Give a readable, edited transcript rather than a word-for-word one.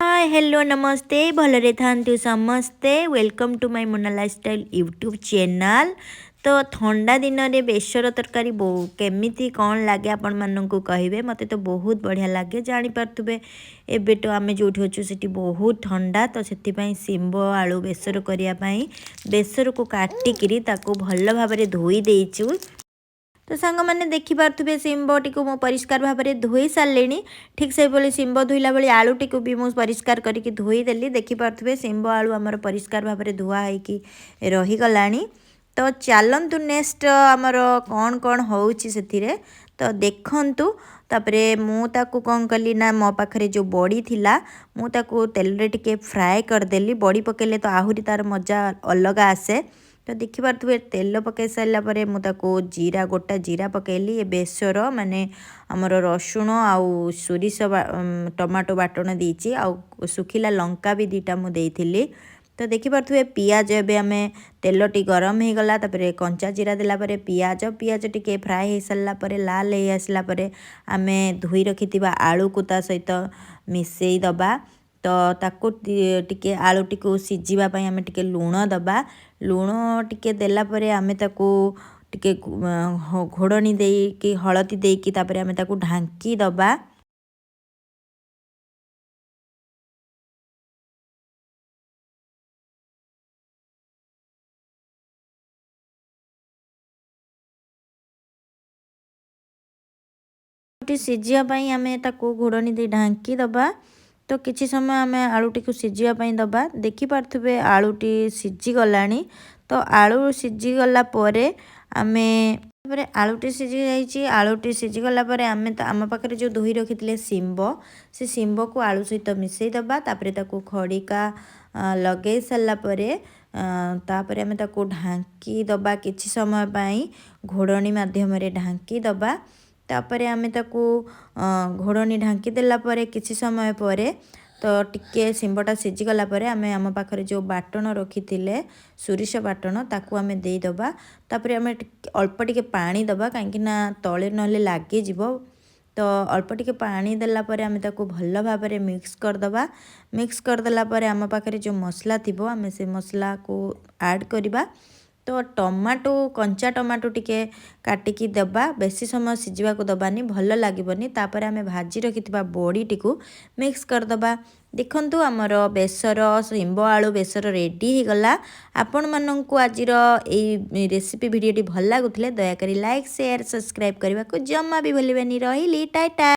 Hi hello नमस्ते भलरे थांतु समस्ते welcome to my Mona lifestyle YouTube channel. तो ठंडा दिन में बेसर तरकारी केमिति कौन लगे आपण मानू कहे मत तो बहुत बढ़िया लगे जानीपे। एबे तो आम जो अच्छु से बहुत ठंडा तो से सिंब आलू बेसर करने बेसर को काटिकी भल भाव धोई देचु। तो सांग मैंने देखिपे सिंब टी मु परिष्कार भाव में धोई सारे ठीक से बोली सिंब धोला बेले आलू टी भी मुझे परिष्कार करके धोईदेली देखिपे सिंब आलू आमर परिष्कार भाव में धुआ होगी रहीगला। तो चलतु नेक्स्ट आमर कौन कौन हो तो देखु तापरे मुझे कौन कली ना मो पाखे जो बड़ी थिला मुझे तेल रे टिके फ्राए करदेली बड़ी पकेले तो आहरी तार मजा अलग आसे। तो देखिपे तेल पकई सारापर मुझे जीरा गोटा जीरा पकेली ये बेसर माने आमर रसुण आउ सोरिष टमाटो बाटण देती आउ सुखिला लंका भी दीटा मुझे। तो देखिपे पियाज एवं आम तेल टी गरम हो गला कंचा जीरा देलापर पियाज पियाज टी फ्राए हो सारापर लाल हो आसला आम धोई रखि आलू को ता सहित मिसई दबा। तो ताकू टिके आलू टी सिझापी आम टिके लुण दबा लुण टिके देलापर आम ताकू टिके घोड़नी देकी हलदी देकी तापर आम ताकू ढांकी दबा। सिझापी आम ताकू घोड़नी दे ढांकी दबा। तो किसी समय आम आलूटी को सिझापी दबा देखिपे आलूटी सिझीगला। तो आलू सिझीगला आम आलूटी सिझी जाइए आलूटी सिझीगला आम आम पाखे जो धोई रखी थे सिंब से सिंब को आलू सहित मिसई दबा तापर ताकू खड़िका लगे सारापर तापर आम ताकू ढांकी दबा किछि समय पाई घोड़नी माध्यम ढांकी दबा। तापर आम ताकू घोड़नी ढांकी देला किछि समय पर तो टिके सिंबटा सिझीगला आम आम पाखे जो बाटण रखी थे सोरिष बाटण ताकू आम देदबा। तापर आम अल्प टिके पानी दबा कहीं तले ना लगे। तो अल्प टिके पानी देलापर आम ताकू भल भाव में मिक्स करदबा। मिक्स करदेलापर आम पाखे जो मसला थी आम से मसला को ऐड करवा। तो टमाटो कंचा टमाटो टिके काटिकी देबा बेसी समय सिझा को दबानी भल लगे। तापर आम भाजी रखि बड़ी टी मिक्स करदबा। देखंतु आमर बेसर सिंब आलू बेसर रेडी हो गला। आपण माननकु आजिर ए रेसिपी भिडियोटी भल लगुले दयाकोरी लाइक शेयर सब्सक्राइब करने को जमा भी भूलिबेनी। रहिली टाटा।